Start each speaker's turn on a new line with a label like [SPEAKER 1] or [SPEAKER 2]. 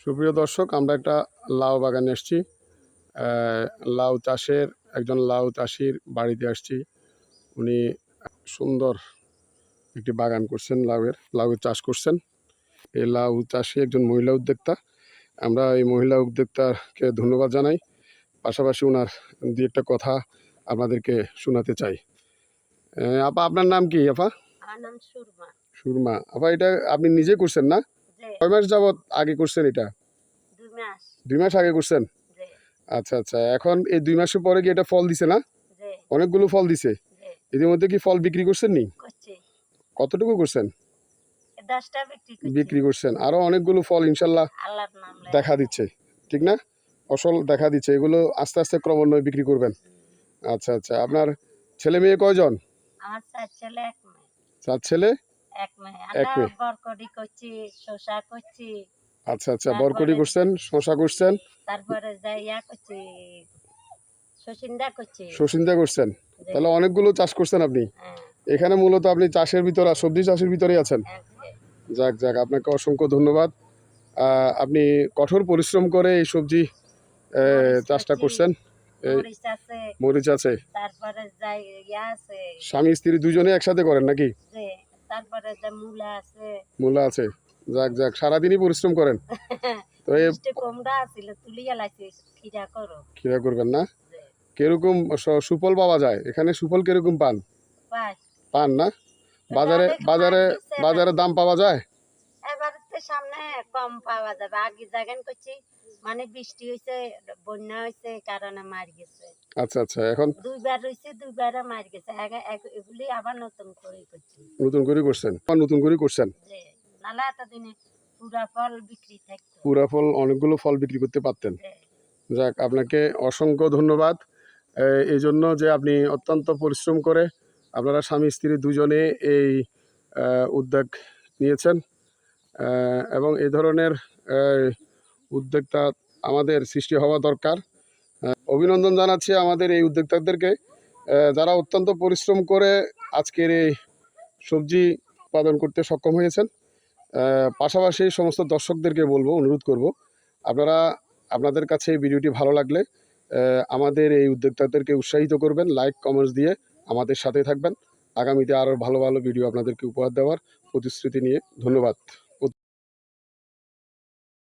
[SPEAKER 1] সুপ্রিয় দর্শক, আমরা একটা লাউ বাগানে এসেছি। লাউ চাষের একজন লাউ চাষির বাড়িতে আসছি। উনি সুন্দর একটি বাগান করছেন, লাউয়ের চাষ করছেন। এই লাউ চাষি একজন মহিলা উদ্যোক্তা। আমরা এই মহিলা উদ্যোক্তাকে ধন্যবাদ জানাই, পাশাপাশি ওনার দুই একটা কথা আপনাদেরকে শোনাতে চাই। আপা, আপনার নাম কি? আপা,
[SPEAKER 2] আমার নাম সুরমা।
[SPEAKER 1] সুরমা। আপা, এটা আপনি নিজে করছেন না? কয় মাস যাবত আগে করছেন এটা?
[SPEAKER 2] 2 মাস।
[SPEAKER 1] 2 মাস আগে করছেন?
[SPEAKER 2] জি।
[SPEAKER 1] আচ্ছা আচ্ছা, এখন এই 2 মাসের পরে কি এটা ফল দিছে না?
[SPEAKER 2] জি।
[SPEAKER 1] অনেকগুলো ফল দিছে।
[SPEAKER 2] জি।
[SPEAKER 1] ইতিমধ্যে কি ফল বিক্রি করছেন নি?
[SPEAKER 2] করছি।
[SPEAKER 1] কতটুকু করছেন?
[SPEAKER 2] 10টা
[SPEAKER 1] বিক্রি করছেন। আরো অনেকগুলো ফল ইনশাল্লাহ
[SPEAKER 2] আল্লাহর নাম লয়ে।
[SPEAKER 1] দেখা দিচ্ছে, ঠিক না? ফসল দেখা দিচ্ছে, এগুলো আস্তে আস্তে ক্রমান্বয়ে বিক্রি করবেন। আচ্ছা আচ্ছা, আপনার ছেলে মেয়ে কয়জন?
[SPEAKER 2] আমার 4 ছেলে 1 মেয়ে।
[SPEAKER 1] 4 ছেলে
[SPEAKER 2] 1 মেয়ে।
[SPEAKER 1] 1
[SPEAKER 2] আমরা
[SPEAKER 1] মেয়ে।
[SPEAKER 2] বরকটি করছি, শসা করছি।
[SPEAKER 1] আচ্ছা আচ্ছা, বরকটি করছেন, শসা করছেন,
[SPEAKER 2] তারপরে যাইয়া করছি, শসিন্দা করছি।
[SPEAKER 1] শসিন্দা করছেন। তাহলে অনেকগুলো চাষ করছেন আপনি।
[SPEAKER 2] হ্যাঁ।
[SPEAKER 1] এখানে মূলত আপনি চাষের ভিতরে, সবজি চাষের ভিতরেই আছেন।
[SPEAKER 2] জি।
[SPEAKER 1] যাক যাক, আপনাকে অসংখ্য ধন্যবাদ। আপনি কঠোর পরিশ্রম করে এই সবজি চাষটা করছেন।
[SPEAKER 2] মরিচ আছে,
[SPEAKER 1] মরিচ আছে,
[SPEAKER 2] তারপরে যাই ইয়া আছে,
[SPEAKER 1] স্বামী স্ত্রী দুজনে একসাথে করেন নাকি?
[SPEAKER 2] জি। তারপরে যে মূলা আছে।
[SPEAKER 1] মূলা আছে। যাক যাক, সারাদিনই পরিশ্রম করেন। তো এই
[SPEAKER 2] মিষ্টি কুমড়া আছিল, তুলিয়া লাইছি, খিরা করো।
[SPEAKER 1] খিরা করবেন না?
[SPEAKER 2] জি।
[SPEAKER 1] কিরকম সুফল পাওয়া যায় এখানে? সুফল কিরকম পান?
[SPEAKER 2] পাই।
[SPEAKER 1] পান না? বাজারে বাজারে বাজারে দাম পাওয়া যায়?
[SPEAKER 2] এবার তো সামনে কম পাওয়া যাবে। আগে জাগান করছি, মানে বৃষ্টি হয়েছে, বন্যা হয়েছে, কারণে মার গেছে।
[SPEAKER 1] আচ্ছা আচ্ছা, এখন
[SPEAKER 2] 2বার হয়েছে, 2বারে মার গেছে। এগুলি আবার নতুন করে করছি।
[SPEAKER 1] নতুন করে করছেন? নতুন করে করছেন?
[SPEAKER 2] জি। নাহলে এতদিনে পুরা ফল বিক্রি থাকতো।
[SPEAKER 1] পুরা ফল, অনেকগুলো ফল বিক্রি করতে পারতেন।
[SPEAKER 2] জি।
[SPEAKER 1] যাক, আপনাকে অসংখ্য ধন্যবাদ এই জন্য যে আপনি অত্যন্ত পরিশ্রম করে আপনারা স্বামী স্ত্রী দুজনে এই উদ্যোগ নিয়েছেন, এবং এই ধরনের উদ্যোক্তা আমাদের সৃষ্টি হওয়া দরকার। অভিনন্দন জানাচ্ছি আমাদের এই উদ্যোক্তাদেরকে, যারা অত্যন্ত পরিশ্রম করে আজকের এই সবজি উৎপাদন করতে সক্ষম হয়েছেন। পাশাপাশি সমস্ত দর্শকদেরকে বলবো, অনুরোধ করব, আপনাদের কাছে এই ভিডিওটি ভালো লাগলে আমাদের এই উদ্যোক্তাদেরকে উৎসাহিত করবেন, লাইক কমেন্টস দিয়ে আমাদের সাথে থাকবেন। আগামীতে আরও ভালো ভালো ভিডিও আপনাদেরকে উপহার দেওয়ার প্রতিশ্রুতি নিয়ে। ধন্যবাদ।